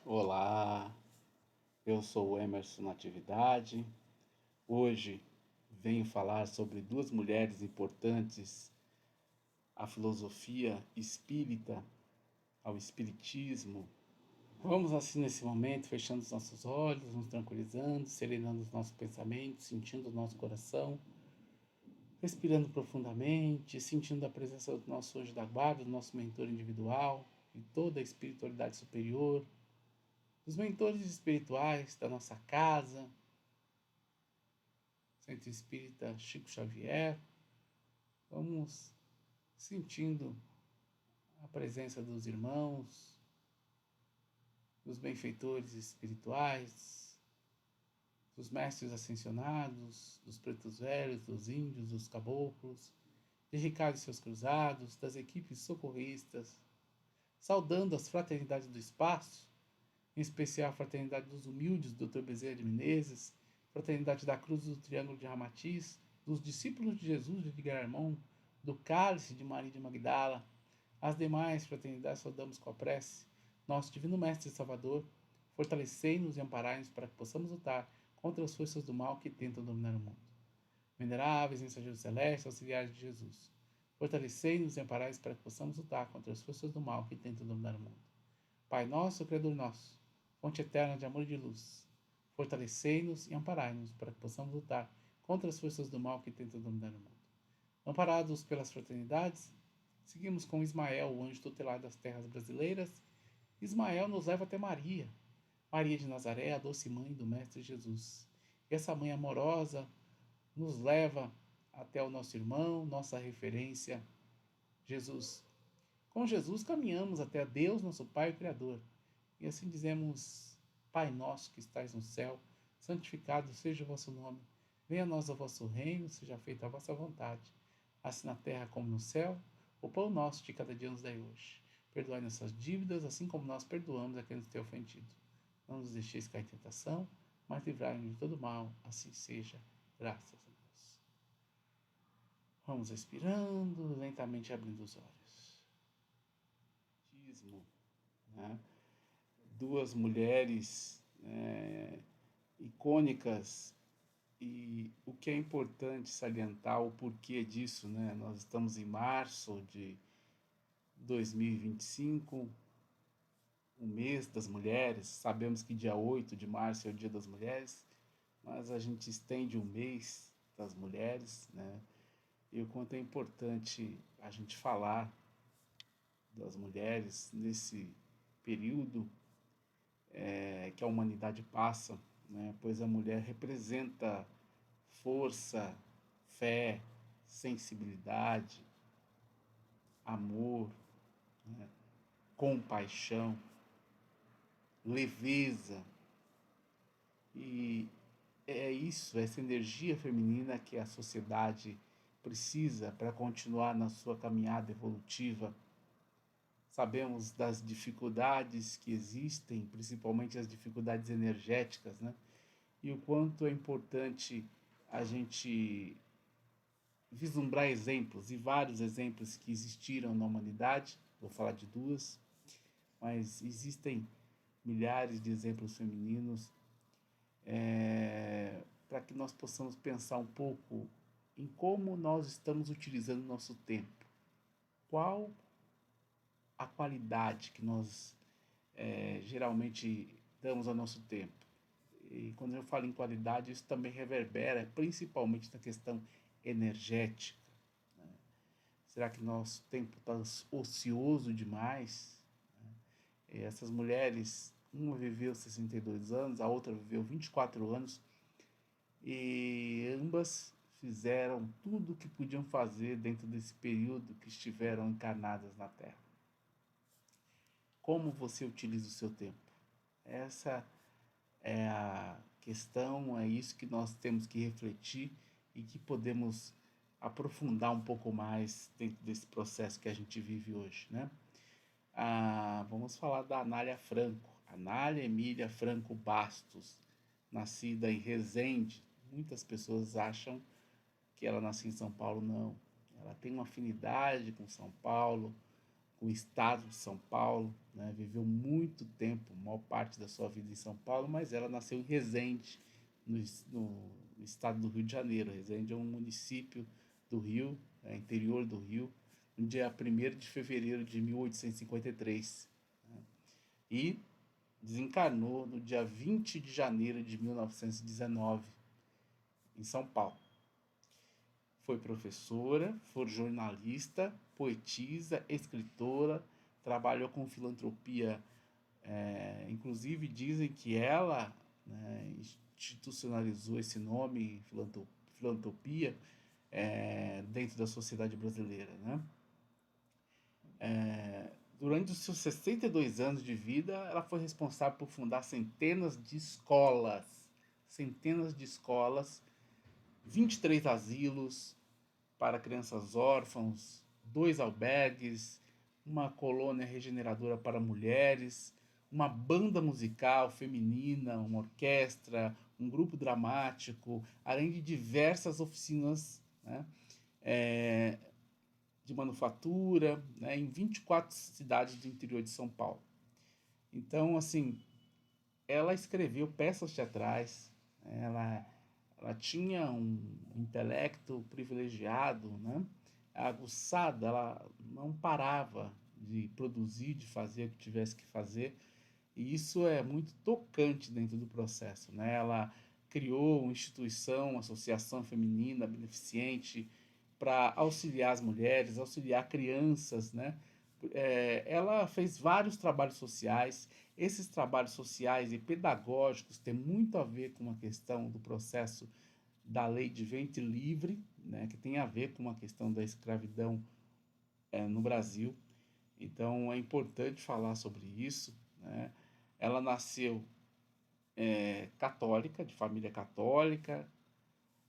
Olá, eu sou o Emerson Natividade. Hoje venho falar sobre duas mulheres importantes à filosofia espírita, ao espiritismo. Vamos assim nesse momento, fechando os nossos olhos, nos tranquilizando, serenando os nossos pensamentos, sentindo o nosso coração, respirando profundamente, sentindo a presença do nosso anjo da guarda, do nosso mentor individual e toda a espiritualidade superior, dos mentores espirituais da nossa casa, Centro Espírita Chico Xavier. Vamos sentindo a presença dos irmãos, dos benfeitores espirituais, dos mestres ascensionados, dos pretos velhos, dos índios, dos caboclos, de Ricardo e seus cruzados, das equipes socorristas, saudando as fraternidades do espaço, em especial a fraternidade dos humildes, Dr. Bezerra de Menezes, fraternidade da Cruz do Triângulo de Ramatiz, dos discípulos de Jesus de Edgar Armon, do Cálice de Maria de Magdala. As demais fraternidades saudamos com a prece. Nosso Divino Mestre e Salvador, fortalecei-nos e amparai-nos para que possamos lutar contra as forças do mal que tentam dominar o mundo. Veneráveis mensageiros celestes, auxiliares de Jesus, fortalecei-nos e amparai-nos para que possamos lutar contra as forças do mal que tentam dominar o mundo. Pai nosso, Criador nosso, fonte eterna de amor e de luz, fortalecei-nos e amparai-nos para que possamos lutar contra as forças do mal que tentam dominar o mundo. Amparados pelas fraternidades, seguimos com Ismael, o anjo tutelar das terras brasileiras. Ismael nos leva até Maria, Maria de Nazaré, a doce mãe do Mestre Jesus. E essa mãe amorosa nos leva até o nosso irmão, nossa referência, Jesus. Com Jesus caminhamos até a Deus, nosso Pai e Criador. E assim dizemos: Pai nosso que estais no céu, santificado seja o vosso nome. Venha a nós o vosso reino, seja feita a vossa vontade, assim na terra como no céu. O pão nosso de cada dia nos dai hoje. Perdoai nossas dívidas, assim como nós perdoamos a quem nos tem ofendido. Não nos deixeis cair em tentação, mas livrai-nos de todo mal. Assim seja, graças a Deus. Vamos respirando, lentamente abrindo os olhos. Né? Duas mulheres icônicas, e o que é importante salientar o porquê disso, né? Nós estamos em março de 2025, o mês das mulheres. Sabemos que dia 8 de março é o dia das mulheres, mas a gente estende o mês das mulheres, né? E o quanto é importante a gente falar das mulheres nesse período que a humanidade passa, né? Pois a mulher representa força, fé, sensibilidade, amor, né? Compaixão, leveza. E é isso, essa energia feminina que a sociedade precisa para continuar na sua caminhada evolutiva. Sabemos das dificuldades que existem, principalmente as dificuldades energéticas, né? E o quanto é importante a gente vislumbrar exemplos, e vários exemplos que existiram na humanidade. Vou falar de duas, mas existem milhares de exemplos femininos, para que nós possamos pensar um pouco em como nós estamos utilizando o nosso tempo. Qual a qualidade que nós geralmente damos ao nosso tempo? E quando eu falo em qualidade, isso também reverbera principalmente na questão energética. Será que nosso tempo está ocioso demais? E essas mulheres, uma viveu 62 anos, a outra viveu 24 anos, e ambas fizeram tudo o que podiam fazer dentro desse período que estiveram encarnadas na Terra. Como você utiliza o seu tempo? Essa é a questão, é isso que nós temos que refletir e que podemos aprofundar um pouco mais dentro desse processo que a gente vive hoje, né? Vamos falar da Anália Franco, Anália Emília Franco Bastos, nascida em Resende. Muitas pessoas acham que ela nasceu em São Paulo, não. Ela tem uma afinidade com São Paulo, com o estado de São Paulo, né? Viveu muito tempo, maior parte da sua vida em São Paulo, mas ela nasceu em Resende, no estado do Rio de Janeiro. Resende é um município do Rio, interior do Rio, no dia 1º de fevereiro de 1853. Né? E desencarnou no dia 20 de janeiro de 1919, em São Paulo. Foi professora, foi jornalista, poetisa, escritora, trabalhou com filantropia. Inclusive dizem que ela, né, institucionalizou esse nome, filantropia, dentro da sociedade brasileira. Né? Durante os seus 62 anos de vida, ela foi responsável por fundar centenas de escolas, 23 asilos para crianças órfãos, 2 albergues, uma colônia regeneradora para mulheres, uma banda musical feminina, uma orquestra, um grupo dramático, além de diversas oficinas, né, de manufatura, né, em 24 cidades do interior de São Paulo. Então, assim, ela escreveu peças teatrais, ela tinha um intelecto privilegiado, né? Aguçada, ela não parava de produzir, de fazer o que tivesse que fazer, e isso é muito tocante dentro do processo. Né? Ela criou uma instituição, uma associação feminina beneficente para auxiliar as mulheres, auxiliar crianças. Né? Ela fez vários trabalhos sociais. Esses trabalhos sociais e pedagógicos têm muito a ver com uma questão do processo da lei de ventre livre, né, que tem a ver com uma questão da escravidão no Brasil. Então é importante falar sobre isso. Né? Ela nasceu católica, de família católica.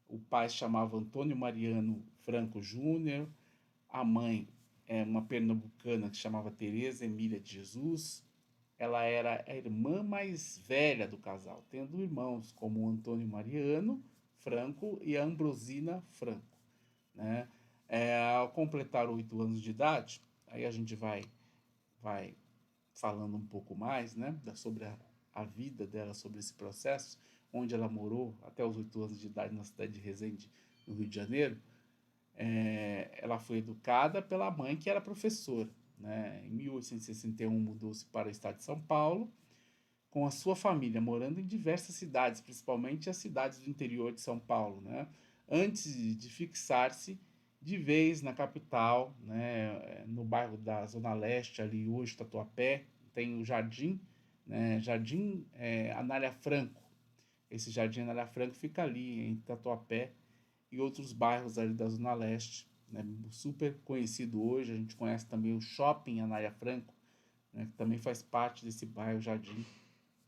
O pai se chamava Antônio Mariano Franco Júnior. A mãe é uma pernambucana que se chamava Tereza Emília de Jesus. Ela era a irmã mais velha do casal, tendo irmãos como o Antônio Mariano Franco e a Ambrosina Franco. Né? Ao completar 8 anos de idade, aí a gente vai falando um pouco mais, né, sobre a vida dela, sobre esse processo, onde ela morou até os 8 anos de idade na cidade de Resende, no Rio de Janeiro. Ela foi educada pela mãe, que era professora. Né? Em 1861 mudou-se para o estado de São Paulo, com a sua família, morando em diversas cidades, principalmente as cidades do interior de São Paulo, né? Antes de fixar-se de vez na capital, né? No bairro da Zona Leste, ali hoje, Tatuapé, tem o Jardim, né? Jardim Anália Franco. Esse Jardim Anália Franco fica ali em Tatuapé e outros bairros ali da Zona Leste, né? Super conhecido hoje. A gente conhece também o Shopping Anália Franco, né? Que também faz parte desse bairro Jardim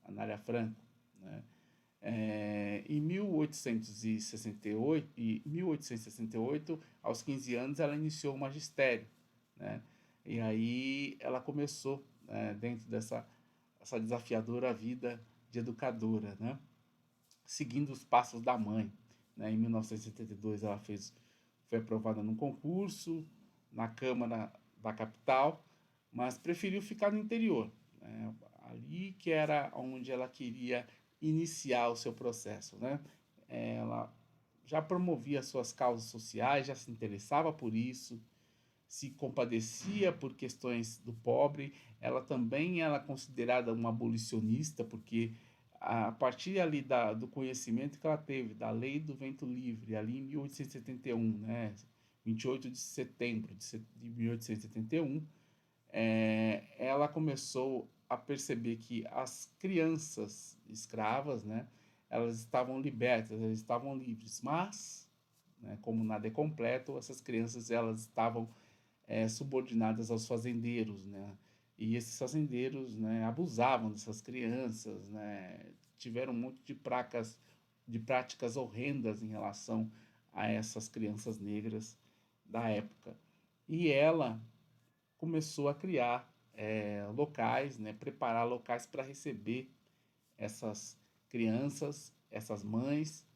Anália Franco. Né? Em 1868, aos 15 anos, ela iniciou o magistério. Né? E aí ela começou, né, dentro dessa essa desafiadora vida de educadora, né? Seguindo os passos da mãe. Né? Em 1972, ela foi aprovada num concurso na Câmara da capital, mas preferiu ficar no interior. Né? Ali que era onde ela queria iniciar o seu processo. Né? Ela já promovia suas causas sociais, já se interessava por isso, se compadecia por questões do pobre. Ela também era considerada uma abolicionista, porque a partir ali do conhecimento que ela teve da lei do vento livre, ali em 1871, né, 28 de setembro de 1871, ela começou a perceber que as crianças escravas, né, elas estavam libertas, elas estavam livres, mas, né, como nada é completo, essas crianças elas estavam subordinadas aos fazendeiros, né, e esses fazendeiros, né, abusavam dessas crianças, né, tiveram um monte de práticas horrendas em relação a essas crianças negras da época. E ela começou a criar locais, né, preparar locais para receber essas crianças, essas mães,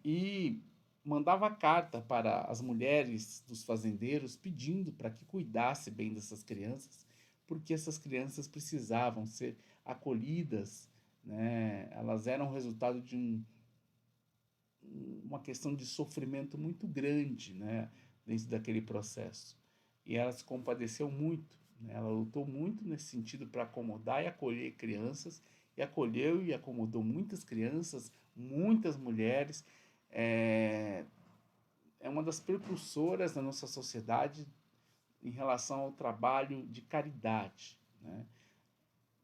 e mandava carta para as mulheres dos fazendeiros pedindo para que cuidasse bem dessas crianças, porque essas crianças precisavam ser acolhidas, né? Elas eram resultado de uma questão de sofrimento muito grande, né? Dentro daquele processo. E ela se compadeceu muito, né? Ela lutou muito nesse sentido para acomodar e acolher crianças, e acolheu e acomodou muitas crianças, muitas mulheres. É, é uma das precursoras da nossa sociedade em relação ao trabalho de caridade, né?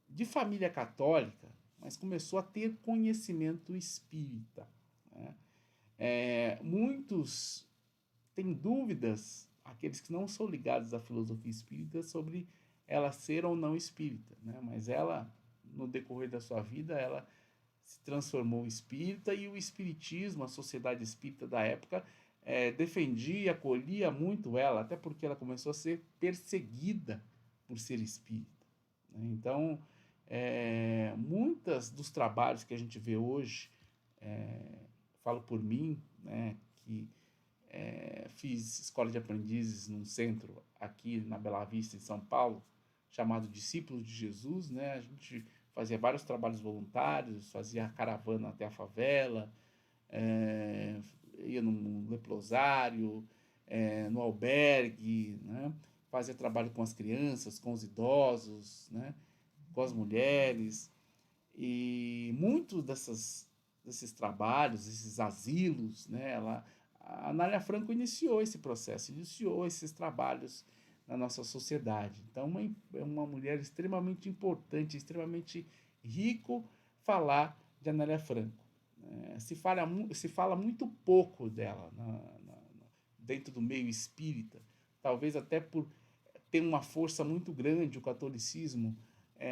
De família católica, mas começou a ter conhecimento espírita, né? Muitos têm dúvidas, aqueles que não são ligados à filosofia espírita, sobre ela ser ou não espírita, né? Mas ela, no decorrer da sua vida, ela se transformou espírita, e o espiritismo, a sociedade espírita da época, defendia e acolhia muito ela, até porque ela começou a ser perseguida por ser espírita, né? Então, muitas dos trabalhos que a gente vê hoje, falo por mim, né, que fiz escola de aprendizes num centro aqui na Bela Vista, em São Paulo, chamado Discípulos de Jesus, né? A gente fazia vários trabalhos voluntários, fazia caravana até a favela, é, ia no leprosário, no albergue, né? Fazia trabalho com as crianças, com os idosos, né? Com as mulheres. E muitos desses trabalhos, esses asilos, né? A Anália Franco iniciou esse processo, iniciou esses trabalhos na nossa sociedade. Então, é uma mulher extremamente importante, extremamente rico falar de Anália Franco. Se fala muito pouco dela dentro do meio espírita, talvez até por ter uma força muito grande o catolicismo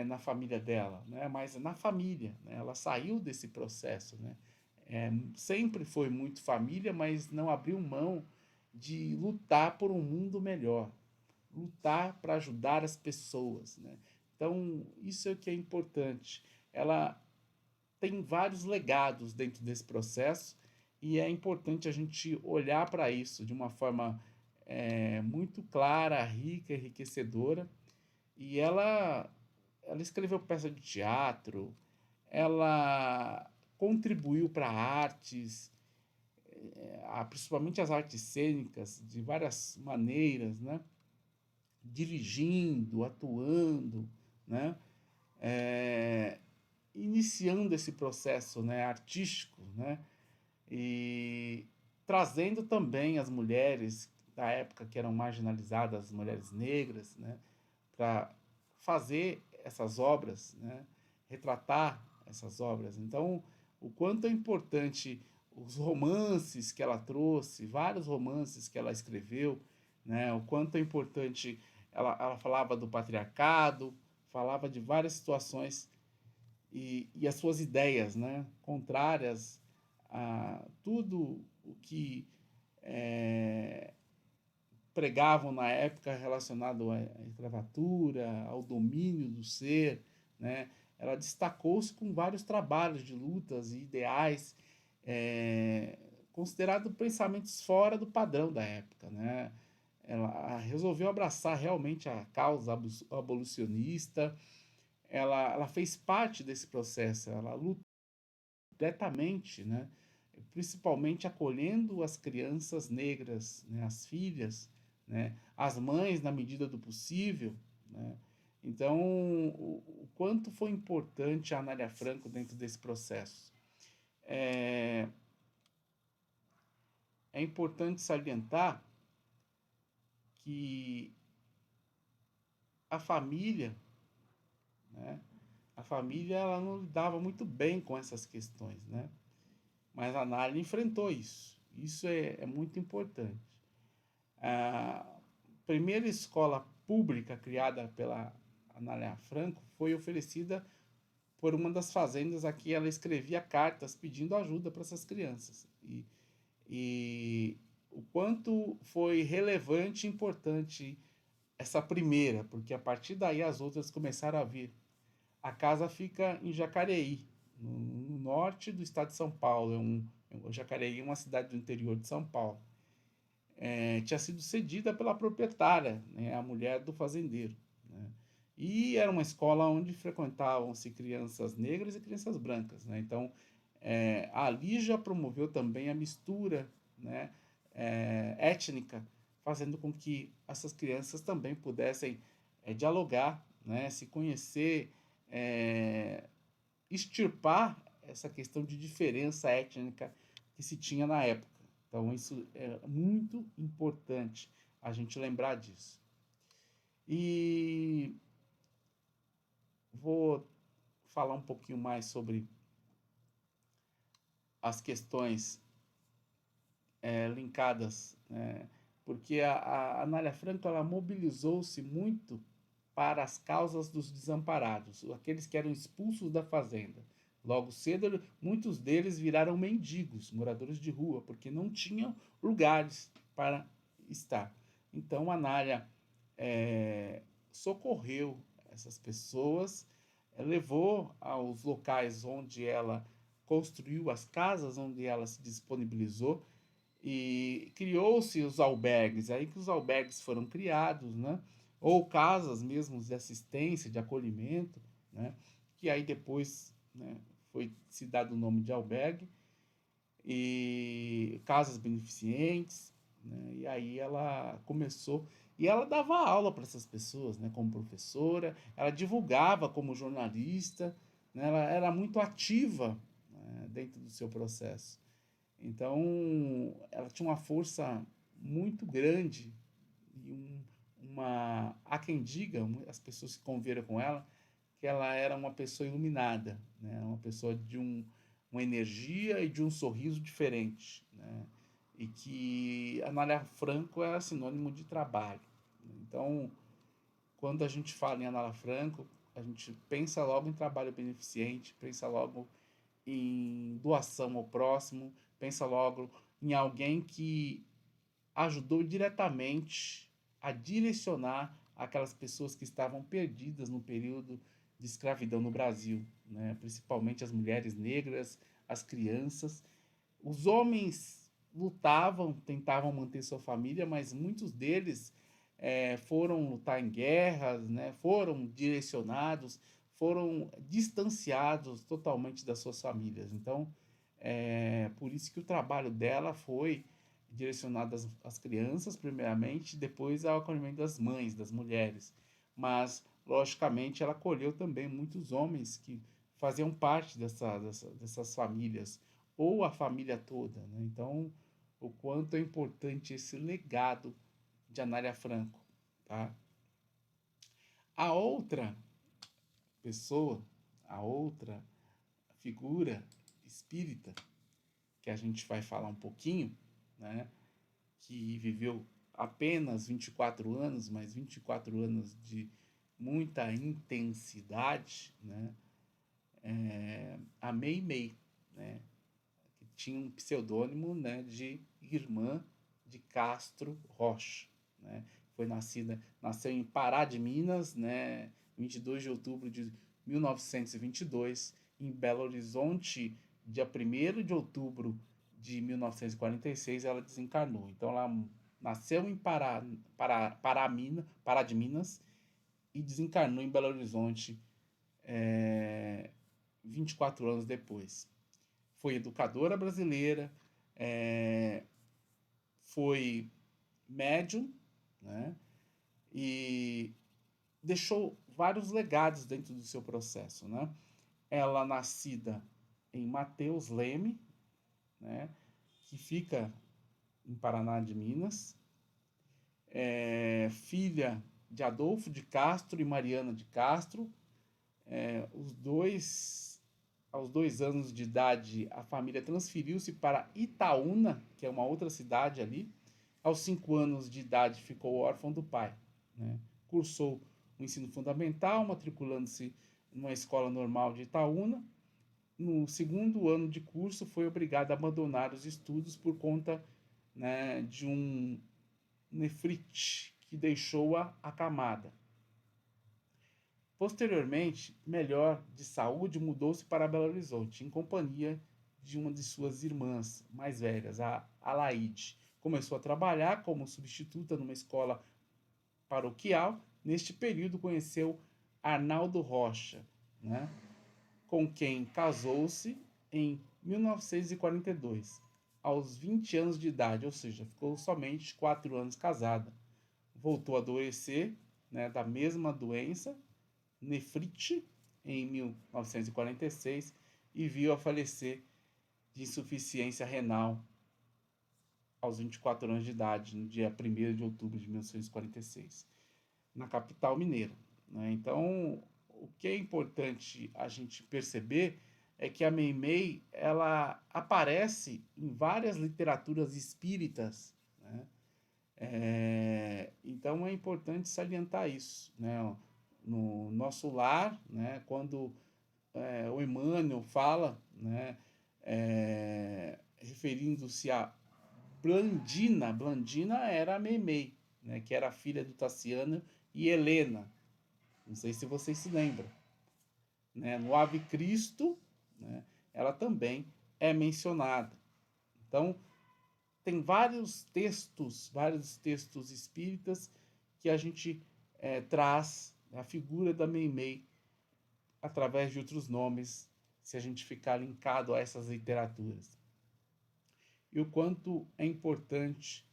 na família dela, né? Mas na família, né? Ela saiu desse processo, né? Sempre foi muito família, mas não abriu mão de lutar por um mundo melhor, lutar para ajudar as pessoas, né? Então, isso é o que é importante. Ela tem vários legados dentro desse processo, e é importante a gente olhar para isso de uma forma muito clara, rica, enriquecedora. E ela escreveu peça de teatro, ela contribuiu para artes, principalmente as artes cênicas, de várias maneiras, né? Dirigindo, atuando, né? É, iniciando esse processo, né, artístico, né? E trazendo também as mulheres da época que eram marginalizadas, as mulheres negras, né, para fazer essas obras, né, retratar essas obras. Então, o quanto é importante os romances que ela trouxe, vários romances que ela escreveu, né, o quanto é importante, ela falava do patriarcado, falava de várias situações, e as suas ideias, né, contrárias a tudo o que pregavam na época relacionado à escravatura, ao domínio do ser, né? Ela destacou-se com vários trabalhos de lutas e ideais, considerados pensamentos fora do padrão da época, né? Ela resolveu abraçar realmente a causa abolicionista. Ela fez parte desse processo, ela lutou diretamente, né? Principalmente acolhendo as crianças negras, né? As filhas, né? As mães na medida do possível, né? Então, o quanto foi importante a Anália Franco dentro desse processo. É, é importante salientar que a família, né? A família ela não lidava muito bem com essas questões, né? Mas a Anália enfrentou isso. Isso é muito importante. A primeira escola pública criada pela Anália Franco foi oferecida por uma das fazendas a que ela escrevia cartas pedindo ajuda para essas crianças. E o quanto foi relevante e importante essa primeira, porque a partir daí as outras começaram a vir. A casa fica em Jacareí, no norte do estado de São Paulo. Jacareí é uma cidade do interior de São Paulo. Tinha sido cedida pela proprietária, né, a mulher do fazendeiro, né? E era uma escola onde frequentavam-se crianças negras e crianças brancas, né? Então, ali já promoveu também a mistura, né, étnica, fazendo com que essas crianças também pudessem dialogar, né, se conhecer, extirpar essa questão de diferença étnica que se tinha na época. Então, isso é muito importante a gente lembrar disso. E vou falar um pouquinho mais sobre as questões linkadas, né? Porque a Anália Franco ela mobilizou-se muito para as causas dos desamparados, aqueles que eram expulsos da fazenda. Logo cedo, muitos deles viraram mendigos, moradores de rua, porque não tinham lugares para estar. Então, a Anália socorreu essas pessoas, levou aos locais onde ela construiu as casas, onde ela se disponibilizou, e criou-se os albergues, aí que os albergues foram criados, né? Ou casas mesmo de assistência, de acolhimento, né? Que aí depois, né, foi se dado o nome de albergue, e casas beneficentes, né? E aí ela começou, e ela dava aula para essas pessoas, né, como professora, ela divulgava como jornalista, né? Ela era muito ativa, né, dentro do seu processo. Então, ela tinha uma força muito grande e há quem diga, as pessoas que conviveram com ela, que ela era uma pessoa iluminada, né? Uma pessoa de uma energia e de um sorriso diferente, né? E que a Anália Franco era sinônimo de trabalho. Então, quando a gente fala em Anália Franco, a gente pensa logo em trabalho beneficente, pensa logo em doação ao próximo, pensa logo em alguém que ajudou diretamente a direcionar aquelas pessoas que estavam perdidas no período de escravidão no Brasil, né? Principalmente as mulheres negras, as crianças. Os homens lutavam, tentavam manter sua família, mas muitos deles foram lutar em guerras, né? Foram direcionados, foram distanciados totalmente das suas famílias. Então, por isso que o trabalho dela foi direcionado às crianças, primeiramente, depois ao acolhimento das mães, das mulheres. Mas, logicamente, ela acolheu também muitos homens que faziam parte dessas famílias, ou a família toda, né? Então, o quanto é importante esse legado de Anália Franco, tá? A outra pessoa, a outra figura espírita que a gente vai falar um pouquinho, né, que viveu apenas 24 anos, mas 24 anos de muita intensidade, né, a Mei Mei, né, que tinha um pseudônimo, né, de Irmã de Castro Rocha, né, nasceu em Pará de Minas, né, 22 de outubro de 1922, em Belo Horizonte, dia 1º de outubro de 1946, ela desencarnou. Então, ela nasceu em Pará de Minas e desencarnou em Belo Horizonte 24 anos depois. Foi educadora brasileira, foi médium, né? E deixou vários legados dentro do seu processo, né? Ela nascida em Mateus Leme, né? Que fica em Paraná de Minas, filha de Adolfo de Castro e Mariana de Castro. Aos 2 anos de idade, a família transferiu-se para Itaúna, que é uma outra cidade ali. Aos 5 anos de idade, ficou órfão do pai, né? Cursou o ensino fundamental, matriculando-se numa escola normal de Itaúna. No segundo ano de curso, foi obrigado a abandonar os estudos por conta, né, de um nefrite que deixou-a acamada. Posteriormente, melhor de saúde, mudou-se para Belo Horizonte, em companhia de uma de suas irmãs mais velhas, a Alaide. Começou a trabalhar como substituta numa escola paroquial. Neste período, conheceu Arnaldo Rocha, né, com quem casou-se em 1942, aos 20 anos de idade, ou seja, ficou somente 4 anos casada. Voltou a adoecer, né, da mesma doença, nefrite, em 1946 e viu a falecer de insuficiência renal aos 24 anos de idade, no dia 1º de outubro de 1946, na capital mineira, né? Então, o que é importante a gente perceber é que a Meimei, ela aparece em várias literaturas espíritas, né? Então é importante salientar isso, né? No nosso lar, né? Quando o Emmanuel fala, né? Referindo-se a Blandina, Blandina era a Meimei, né? Que era filha do Tassiano e Helena. Não sei se vocês se lembram, né? No Ave Cristo, né? Ela também é mencionada. Então, tem vários textos espíritas que a gente traz a figura da Meimei através de outros nomes, se a gente ficar linkado a essas literaturas. E o quanto é importante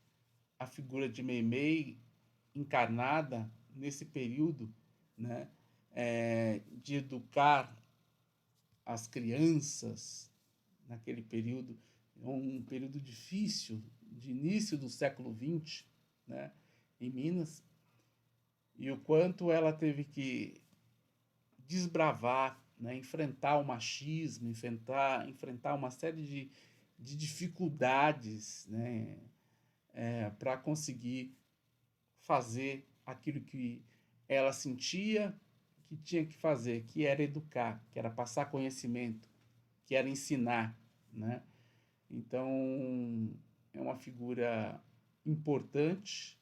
a figura de Meimei encarnada nesse período, né, de educar as crianças naquele período, um período difícil, de início do século XX, né, em Minas, e o quanto ela teve que desbravar, né, enfrentar o machismo, enfrentar uma série de dificuldades, né, para conseguir fazer aquilo que ela sentia que tinha que fazer, que era educar, que era passar conhecimento, que era ensinar, né? Então, é uma figura importante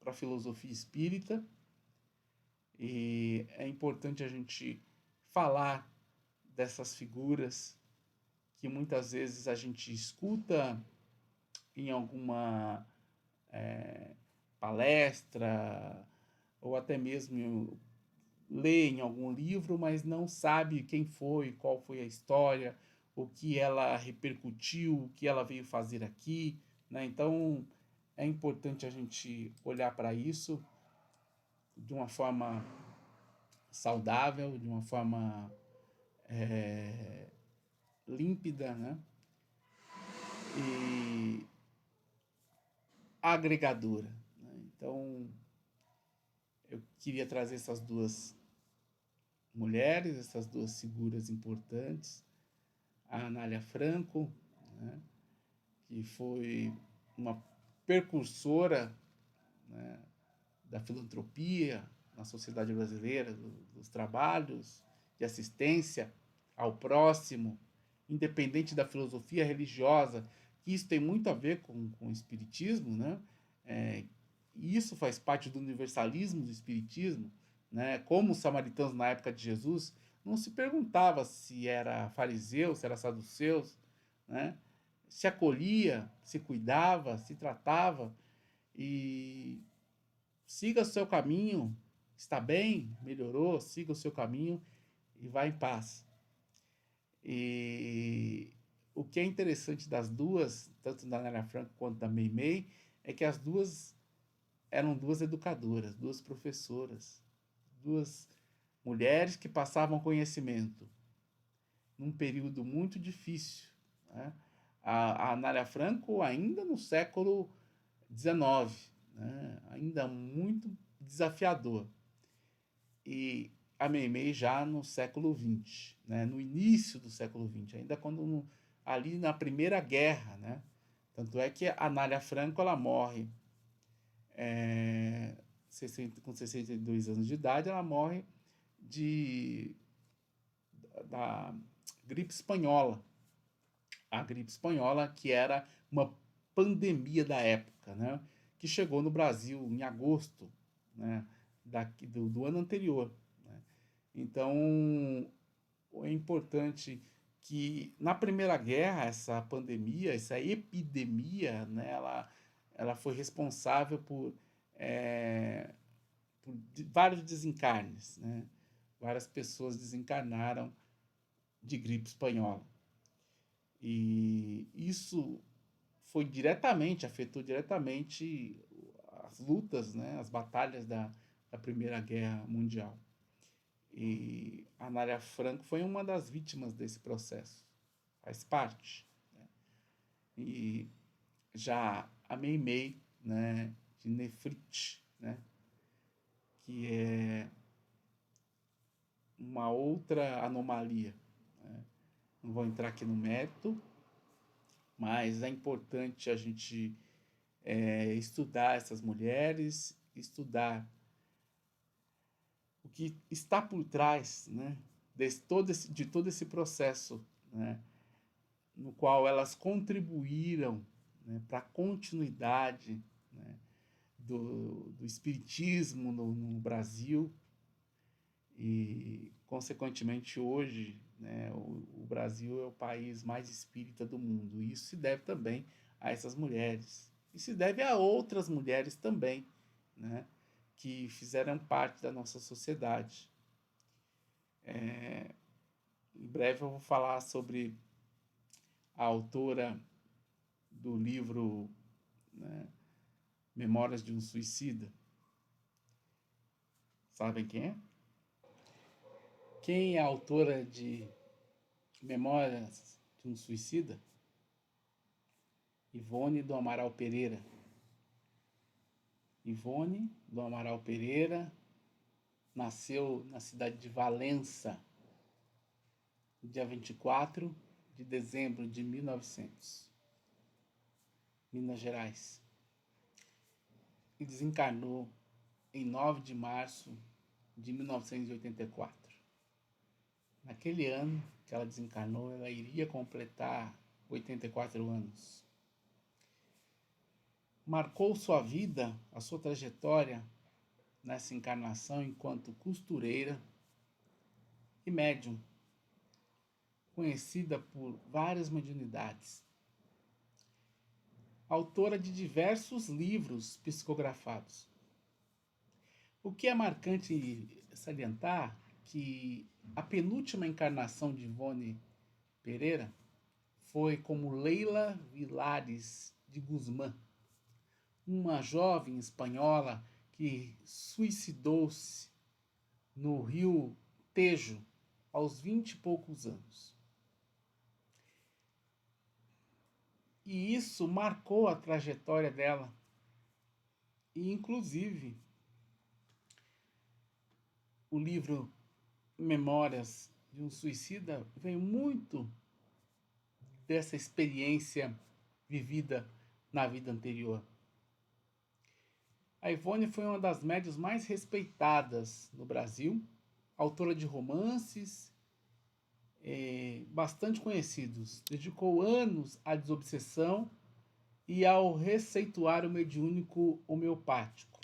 para a filosofia espírita e é importante a gente falar dessas figuras que muitas vezes a gente escuta em alguma palestra ou até mesmo lê em algum livro, mas não sabe quem foi, qual foi a história, o que ela repercutiu, o que ela veio fazer aqui, né? Então é importante a gente olhar para isso de uma forma saudável, de uma forma límpida, né? E agregadora, né? Então eu queria trazer essas duas mulheres, essas duas figuras importantes, a Anália Franco, né, que foi uma precursora, né, da filantropia na sociedade brasileira, dos trabalhos de assistência ao próximo, independente da filosofia religiosa, que isso tem muito a ver com o espiritismo, né? E isso faz parte do universalismo do espiritismo, né? Como os samaritanos na época de Jesus não se perguntava se era fariseu, se era saduceu, né? Se acolhia, se cuidava, se tratava e siga o seu caminho, está bem, melhorou, siga o seu caminho e vá em paz. E o que é interessante das duas, tanto da Anália Franco quanto da Meimei, é que as duas eram duas educadoras, duas professoras, duas mulheres que passavam conhecimento num período muito difícil, né? A Anália Franco ainda no século XIX, né? Ainda muito desafiador. E a Meimei já no século XX, né? No início do século XX, ainda quando ali na Primeira Guerra, né? Tanto é que a Anália Franco ela morre com 62 anos de idade, ela morre da gripe espanhola. A gripe espanhola, que era uma pandemia da época, né? Que chegou no Brasil em agosto, né? Do ano anterior. Né? Então, é importante que na Primeira Guerra, essa pandemia, essa epidemia, né? Ela foi responsável por vários desencarnes, né? Várias pessoas desencarnaram de gripe espanhola. E isso afetou diretamente as lutas, né? As batalhas da Primeira Guerra Mundial. E a Anália Franco foi uma das vítimas desse processo, faz parte. Né? E já a Meimei, né, de nefrite, né, que é uma outra anomalia. Né? Não vou entrar aqui no mérito, mas é importante a gente estudar essas mulheres, estudar o que está por trás, né, de todo esse processo, né, no qual elas contribuíram, né, para a continuidade, né, do espiritismo no Brasil e, consequentemente, hoje, né, o Brasil é o país mais espírita do mundo. E isso se deve também a essas mulheres. E se deve a outras mulheres também, né, que fizeram parte da nossa sociedade. Em breve eu vou falar sobre a autora do livro, né, Memórias de um Suicida. Sabem quem é? Quem é a autora de Memórias de um Suicida? Ivone do Amaral Pereira. Ivone do Amaral Pereira nasceu na cidade de Valença, dia 24 de dezembro de 1900, Minas Gerais. E desencarnou em 9 de março de 1984. Naquele ano que ela desencarnou, ela iria completar 84 anos. Marcou sua vida, a sua trajetória nessa encarnação enquanto costureira e médium, conhecida por várias mediunidades. Autora de diversos livros psicografados. O que é marcante salientar que a penúltima encarnação de Ivone Pereira foi como Leila Vilares de Guzmán, uma jovem espanhola que suicidou-se no rio Tejo aos 20 e poucos anos. E isso marcou a trajetória dela. E, inclusive, o livro Memórias de um Suicida vem muito dessa experiência vivida na vida anterior. A Ivone foi uma das médiuns mais respeitadas no Brasil, autora de romances bastante conhecidos. Dedicou anos à desobsessão e ao receituário mediúnico homeopático.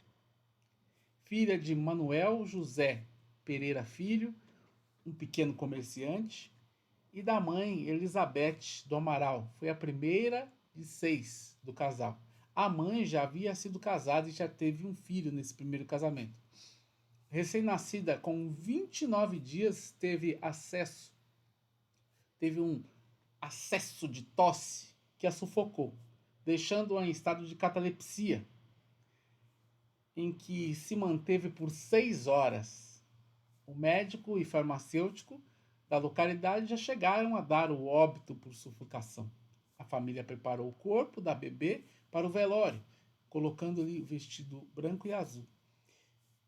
Filha de Manuel José Pereira Filho, um pequeno comerciante, e da mãe Elizabeth do Amaral. Foi a primeira de 6 do casal. A mãe já havia sido casada e já teve um filho nesse primeiro casamento. Recém-nascida, com 29 dias, teve um acesso de tosse que a sufocou, deixando-a em estado de catalepsia, em que se manteve por 6 horas. O médico e farmacêutico da localidade já chegaram a dar o óbito por sufocação. A família preparou o corpo da bebê para o velório, colocando-lhe o vestido branco e azul,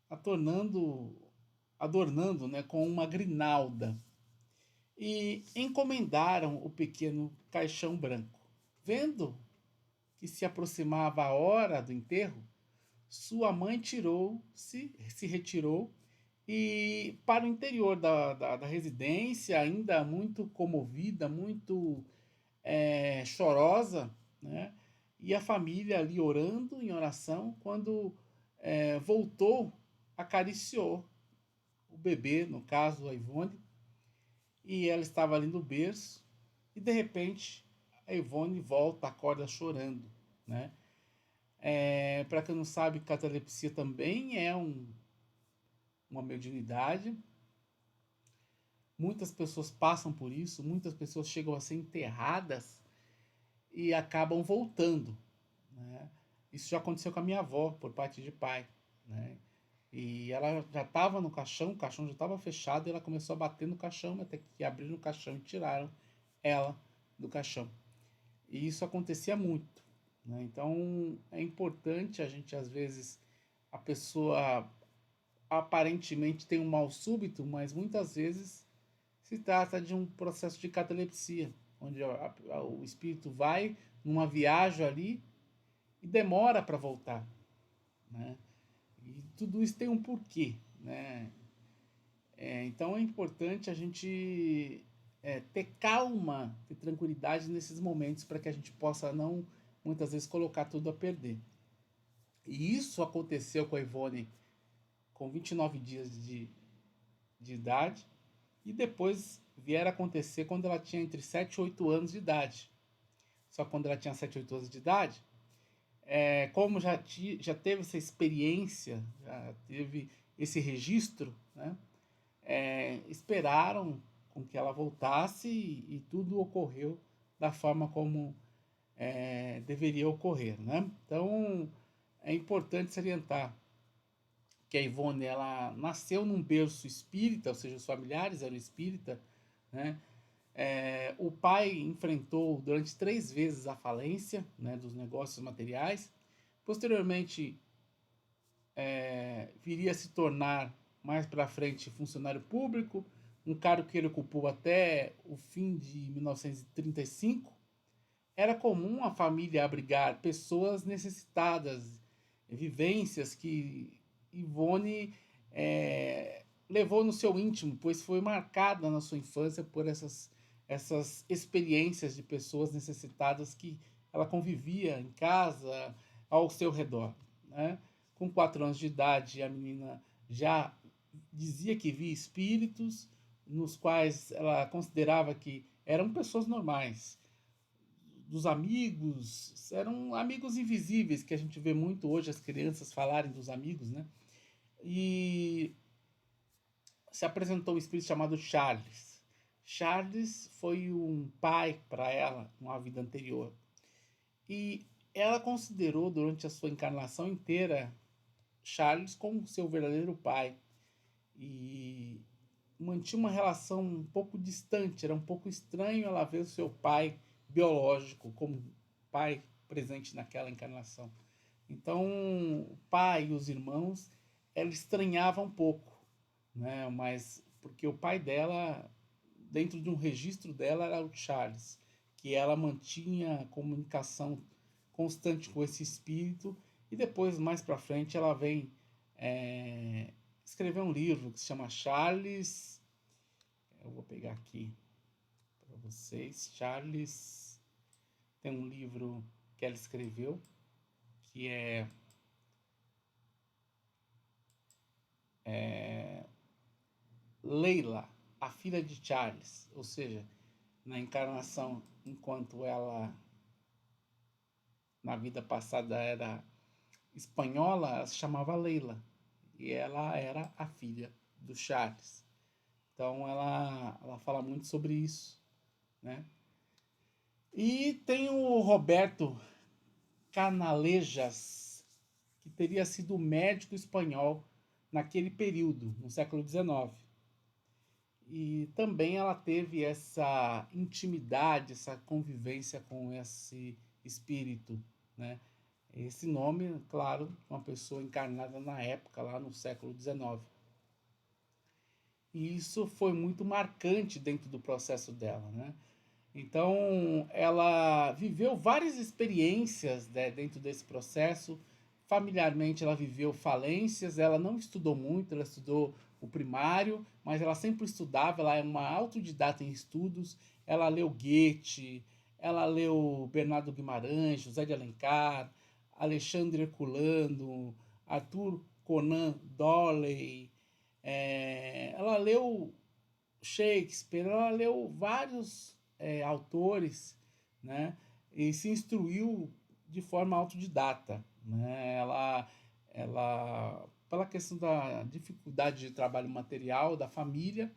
adornando, né, com uma grinalda, e encomendaram o pequeno caixão branco. Vendo que se aproximava a hora do enterro, sua mãe se retirou e para o interior da residência, ainda muito comovida, muito chorosa, né? E a família ali orando em oração, quando voltou, acariciou o bebê, no caso a Ivone, e ela estava ali no berço, e de repente a Ivone volta, acorda chorando, né? Para quem não sabe, catalepsia também é uma mediunidade. Muitas pessoas passam por isso, muitas pessoas chegam a ser enterradas e acabam voltando, né? Isso já aconteceu com a minha avó, por parte de pai, né? E ela já estava no caixão, o caixão já estava fechado, e ela começou a bater no caixão, até que abriram o caixão e tiraram ela do caixão. E isso acontecia muito, né? Então é importante a gente, às vezes, a pessoa aparentemente tem um mal súbito, mas muitas vezes se trata de um processo de catalepsia, onde o espírito vai numa viagem ali e demora para voltar, né? E tudo isso tem um porquê, né? Então é importante a gente ter calma, ter tranquilidade nesses momentos para que a gente possa não, muitas vezes, colocar tudo a perder. E isso aconteceu com a Ivone com 29 dias de idade, e depois vieram a acontecer quando ela tinha entre 7 e 8 anos de idade. Só que quando ela tinha 7 e 8 anos de idade, como já teve essa experiência, já teve esse registro, né? Esperaram com que ela voltasse e tudo ocorreu da forma como deveria ocorrer, né? Então é importante salientar que a Ivone, ela nasceu num berço espírita, ou seja, os familiares eram espírita, né? O pai enfrentou durante 3 vezes a falência, né, dos negócios materiais. Posteriormente, viria a se tornar mais para frente funcionário público, um cargo que ele ocupou até o fim de 1935. Era comum a família abrigar pessoas necessitadas, vivências que Ivone levou no seu íntimo, pois foi marcada na sua infância por essas experiências de pessoas necessitadas que ela convivia em casa, ao seu redor, né? Com 4 anos de idade, a menina já dizia que via espíritos, nos quais ela considerava que eram pessoas normais. Dos amigos, eram amigos invisíveis, que a gente vê muito hoje as crianças falarem dos amigos, né? E se apresentou um espírito chamado Charles. Charles foi um pai para ela numa vida anterior. E ela considerou durante a sua encarnação inteira Charles como seu verdadeiro pai. E mantinha uma relação um pouco distante, era um pouco estranho ela ver o seu pai biológico como pai presente naquela encarnação. Então, o pai e os irmãos, ela estranhava um pouco, né? Mas porque o pai dela, dentro de um registro dela, era o Charles, que ela mantinha comunicação constante com esse espírito, e depois, mais para frente, ela vem escrever um livro que se chama Charles. Eu vou pegar aqui para vocês. Charles tem um livro que ela escreveu que é Leila, a filha de Charles, ou seja, na encarnação, enquanto ela na vida passada era espanhola, ela se chamava Leila e ela era a filha do Charles. Então ela fala muito sobre isso, né? E tem o Roberto Canalejas, que teria sido médico espanhol naquele período, no século XIX. E também ela teve essa intimidade, essa convivência com esse espírito, né? Esse nome, claro, uma pessoa encarnada na época, lá no século XIX. E isso foi muito marcante dentro do processo dela, né? Então, ela viveu várias experiências, né, dentro desse processo. Familiarmente, ela viveu falências, ela não estudou muito, ela estudou o primário, mas ela sempre estudava, ela é uma autodidata em estudos. Ela leu Goethe, ela leu Bernardo Guimarães, José de Alencar, Alexandre Herculano, Arthur Conan Doyle. Ela leu Shakespeare, ela leu vários autores, né? E se instruiu de forma autodidata, né? Ela pela questão da dificuldade de trabalho material da família,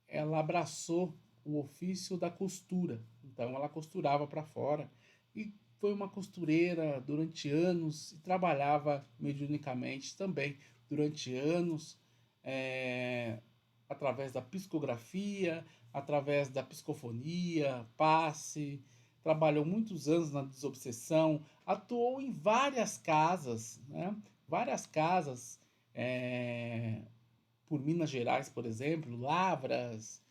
ela abraçou o ofício da costura. Então ela costurava para fora e foi uma costureira durante anos e trabalhava mediunicamente também durante anos, é, através da psicografia, através da psicofonia, passe, trabalhou muitos anos na desobsessão, atuou em várias casas, né? Várias casas, é, por Minas Gerais, por exemplo, Lavras,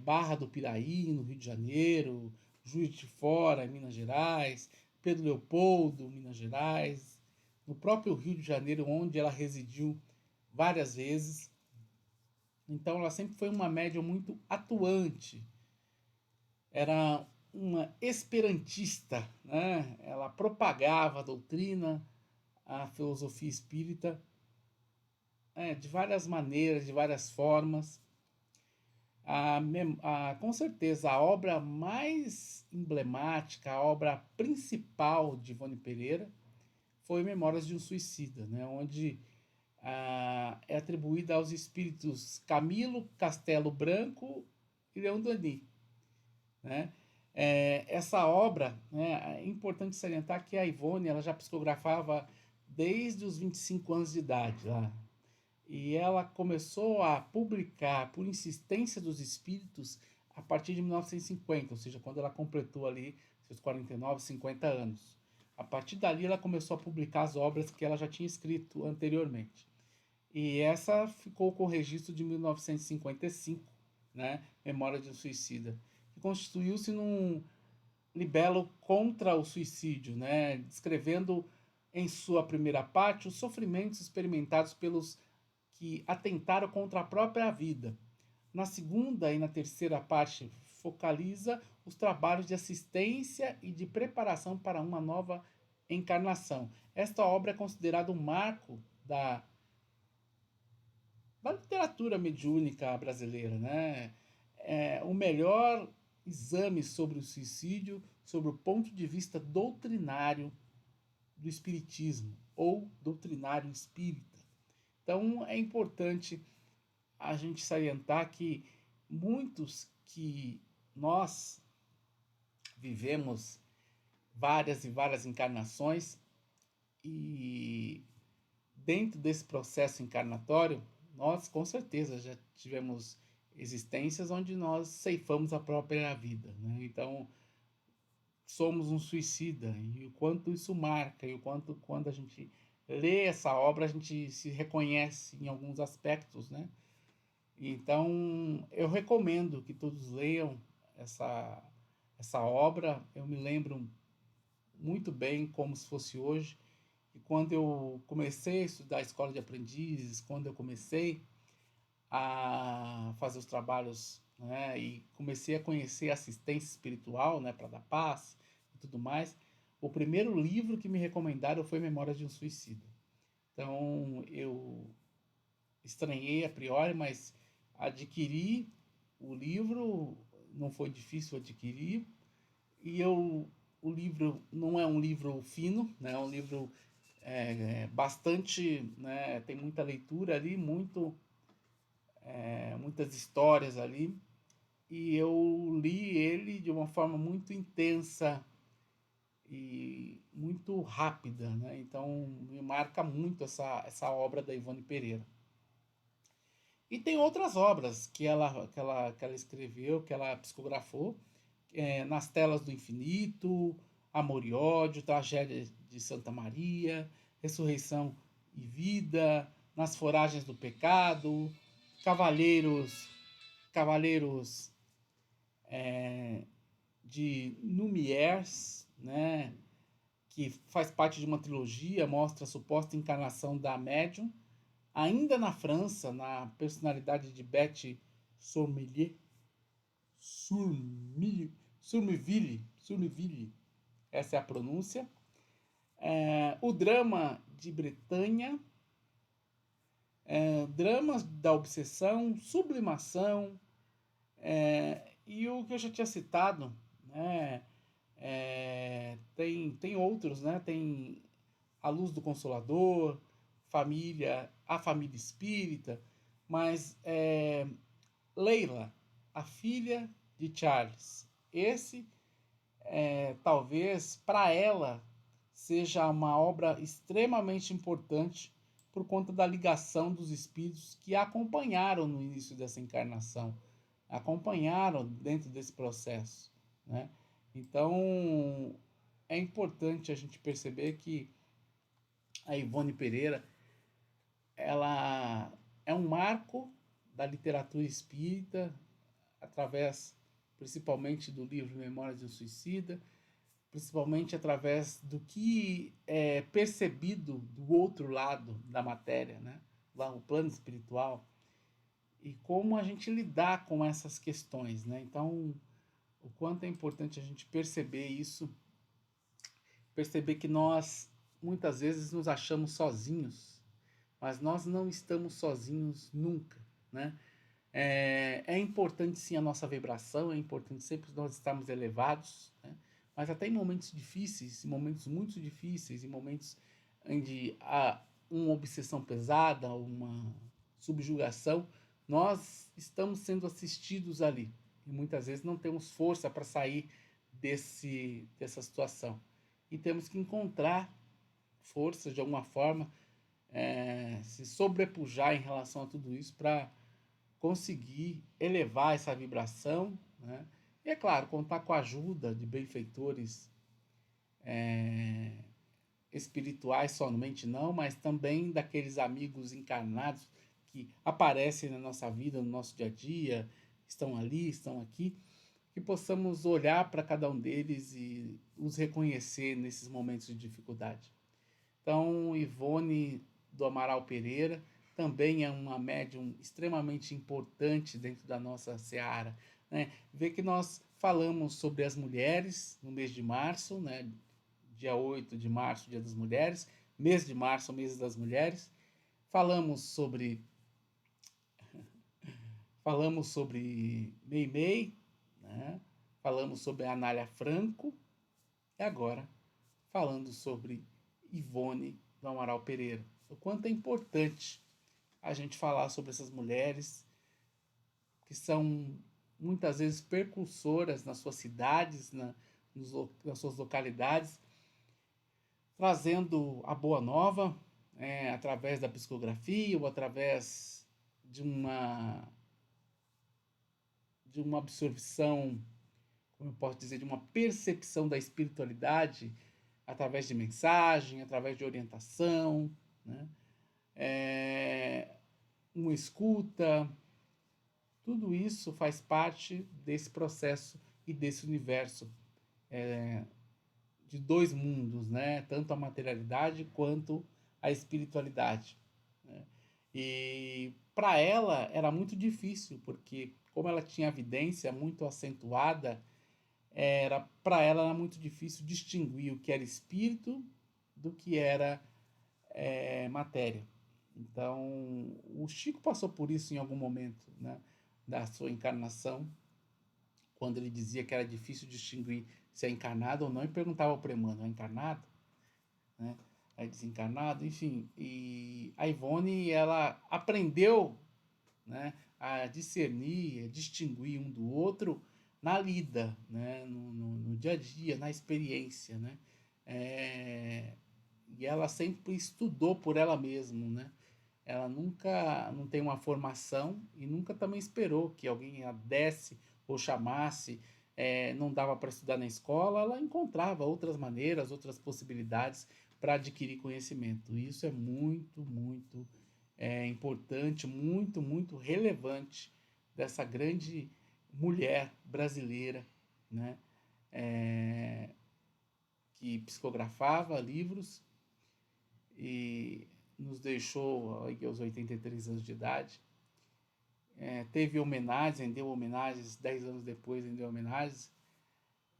Barra do Piraí, no Rio de Janeiro, Juiz de Fora, em Minas Gerais, Pedro Leopoldo, Minas Gerais, no próprio Rio de Janeiro, onde ela residiu várias vezes. Então, ela sempre foi uma médium muito atuante. Era uma esperantista, né? Ela propagava a doutrina, a filosofia espírita, de várias maneiras, de várias formas. Com certeza, a obra mais emblemática, a obra principal de Ivone Pereira foi Memórias de um Suicida, né? Onde é atribuída aos espíritos Camilo Castelo Branco e Leão Denis, né? Essa obra, né, é importante salientar que a Ivone ela já psicografava desde os 25 anos de idade. E ela começou a publicar, por insistência dos espíritos, a partir de 1950, ou seja, quando ela completou ali seus 49, 50 anos. A partir dali, ela começou a publicar as obras que ela já tinha escrito anteriormente. E essa ficou com o registro de 1955, né? Memória de um Suicida, que constituiu-se num libelo contra o suicídio, né? Descrevendo em sua primeira parte os sofrimentos experimentados pelos que atentaram contra a própria vida. Na segunda e na terceira parte, focaliza os trabalhos de assistência e de preparação para uma nova encarnação. Esta obra é considerada um marco da literatura mediúnica brasileira, né? É o melhor exame sobre o suicídio sob o ponto de vista doutrinário do espiritismo ou doutrinário espírita. Então é importante a gente salientar que muitos que nós vivemos várias e várias encarnações e dentro desse processo encarnatório, nós com certeza já tivemos existências onde nós ceifamos a própria vida, né? Então, somos um suicida e o quanto isso marca e o quanto quando a gente lê essa obra a gente se reconhece em alguns aspectos, né? Então, eu recomendo que todos leiam essa obra. Eu me lembro muito bem como se fosse hoje. E quando eu comecei a estudar a escola de aprendizes, quando eu comecei a fazer os trabalhos, né, e comecei a conhecer assistência espiritual, né, para dar paz e tudo mais, o primeiro livro que me recomendaram foi Memórias de um Suicida. Então, eu estranhei a priori, mas adquiri o livro, não foi difícil adquirir, e o livro não é um livro fino, né, é um livro bastante, né, tem muita leitura ali, muitas histórias ali, e eu li ele de uma forma muito intensa e muito rápida, né? Então me marca muito essa obra da Ivone Pereira. E tem outras obras que ela escreveu, que ela psicografou, Nas Telas do Infinito, Amor e Ódio, Tragédia de Santa Maria, Ressurreição e Vida, Nas Foragens do Pecado, Cavaleiros de Numières, né, que faz parte de uma trilogia, mostra a suposta encarnação da médium, ainda na França, na personalidade de Beth Sommelier, Surmeville, essa é a pronúncia. O drama de Bretanha, dramas da obsessão, sublimação, e o que eu já tinha citado, né, tem outros, né, tem A Luz do Consolador, a família espírita, mas Leila, a filha de Charles. Esse, talvez, para ela, seja uma obra extremamente importante por conta da ligação dos espíritos que a acompanharam no início dessa encarnação, acompanharam dentro desse processo, né? Então, é importante a gente perceber que a Ivone Pereira, ela é um marco da literatura espírita, através principalmente do livro Memórias de um Suicida, principalmente através do que é percebido do outro lado da matéria, né? Lá no plano espiritual, e como a gente lidar com essas questões, né? Então, o quanto é importante a gente perceber isso, perceber que nós muitas vezes nos achamos sozinhos, mas nós não estamos sozinhos nunca, né? É importante sim a nossa vibração, é importante sempre nós estarmos elevados, né? Mas até em momentos difíceis, em momentos muito difíceis, em momentos onde há uma obsessão pesada, uma subjugação, nós estamos sendo assistidos ali. E muitas vezes não temos força para sair dessa situação. E temos que encontrar força de alguma forma, se sobrepujar em relação a tudo isso para conseguir elevar essa vibração, né? E é claro, contar com a ajuda de benfeitores espirituais somente não, mas também daqueles amigos encarnados que aparecem na nossa vida, no nosso dia a dia, estão ali, estão aqui, que possamos olhar para cada um deles e os reconhecer nesses momentos de dificuldade. Então, Ivone do Amaral Pereira também é uma médium extremamente importante dentro da nossa seara, né? Vê que nós falamos sobre as mulheres no mês de março, né? Dia 8 de março, Dia das Mulheres, mês de março, mês das mulheres. Falamos sobre Meimei, né? Falamos sobre Anália Franco e agora falando sobre Ivone do Amaral Pereira. O quanto é importante a gente falar sobre essas mulheres que são muitas vezes percursoras nas suas cidades, nas suas localidades, trazendo a boa nova, através da psicografia ou através de uma absorção, como eu posso dizer, de uma percepção da espiritualidade através de mensagem, através de orientação, né? Uma escuta, tudo isso faz parte desse processo e desse universo de dois mundos, né? Tanto a materialidade quanto a espiritualidade, né? E para ela era muito difícil, porque como ela tinha a vidência muito acentuada, para ela era muito difícil distinguir o que era espírito do que era matéria. Então, o Chico passou por isso em algum momento, né, da sua encarnação, quando ele dizia que era difícil distinguir se é encarnado ou não, e perguntava para o Emmanuel, é encarnado? Né? É desencarnado? Enfim, e a Ivone, ela aprendeu, né, a discernir, a distinguir um do outro na lida, né, no dia a dia, na experiência, né? E ela sempre estudou por ela mesma, né? Ela nunca não tem uma formação e nunca também esperou que alguém a desse ou chamasse. Não dava para estudar na escola, ela encontrava outras maneiras, outras possibilidades para adquirir conhecimento. E isso é muito, muito importante, muito, muito relevante dessa grande mulher brasileira, né? Que psicografava livros e nos deixou aí aos 83 anos de idade. Teve homenagens, deu homenagens, 10 anos depois deu homenagens.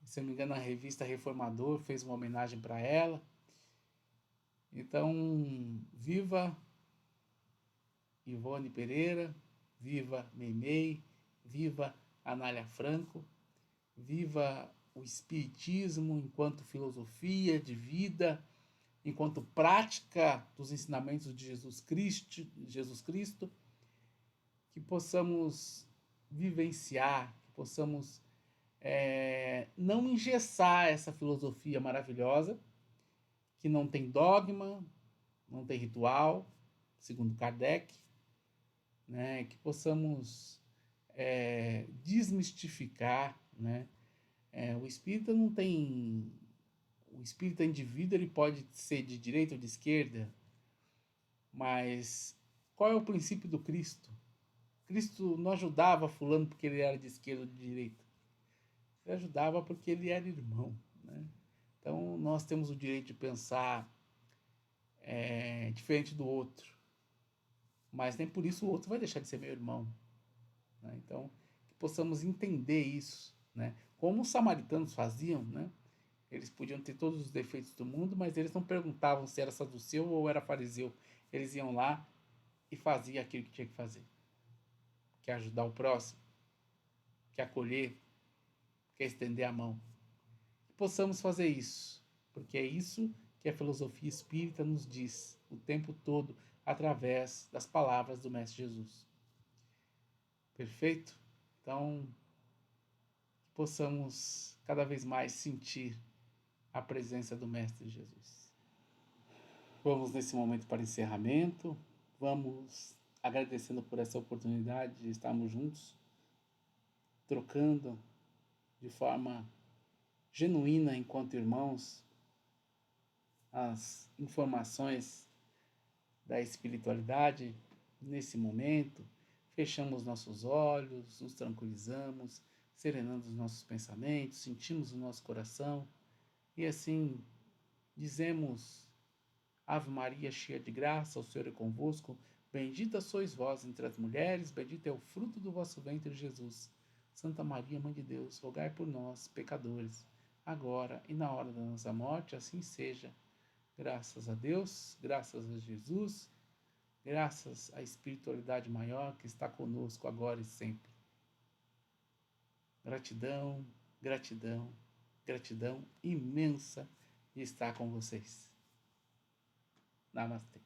Se não me engano, a revista Reformador fez uma homenagem para ela. Então, viva Ivone Pereira, viva Meimei, viva Anália Franco, viva o Espiritismo enquanto filosofia de vida, enquanto prática dos ensinamentos de Jesus Cristo, que possamos vivenciar, que possamos não engessar essa filosofia maravilhosa, que não tem dogma, não tem ritual, segundo Kardec, né? Que possamos desmistificar, né? O espírita não tem... O espírita indivíduo ele pode ser de direita ou de esquerda, mas qual é o princípio do Cristo? Cristo não ajudava fulano porque ele era de esquerda ou de direita. Ele ajudava porque ele era irmão, né? Então nós temos o direito de pensar diferente do outro, mas nem por isso o outro vai deixar de ser meu irmão, né? Então que possamos entender isso, né? Como os samaritanos faziam, né? Eles podiam ter todos os defeitos do mundo, mas eles não perguntavam se era saduceu ou era fariseu. Eles iam lá e faziam aquilo que tinha que fazer. Quer ajudar o próximo, quer acolher, quer estender a mão. Que possamos fazer isso, porque é isso que a filosofia espírita nos diz o tempo todo, através das palavras do Mestre Jesus. Perfeito? Então, que possamos cada vez mais sentir a presença do Mestre Jesus. Vamos nesse momento para encerramento. Vamos agradecendo por essa oportunidade de estarmos juntos, trocando de forma genuína enquanto irmãos as informações da espiritualidade nesse momento. Fechamos nossos olhos, nos tranquilizamos, serenando os nossos pensamentos, sentimos o nosso coração e assim dizemos: Ave Maria, cheia de graça, o Senhor é convosco, bendita sois vós entre as mulheres, bendito é o fruto do vosso ventre, Jesus. Santa Maria, Mãe de Deus, rogai por nós, pecadores, agora e na hora da nossa morte, assim seja. Graças a Deus, graças a Jesus, graças à espiritualidade maior que está conosco agora e sempre. Gratidão, gratidão, gratidão imensa de estar com vocês. Namastê.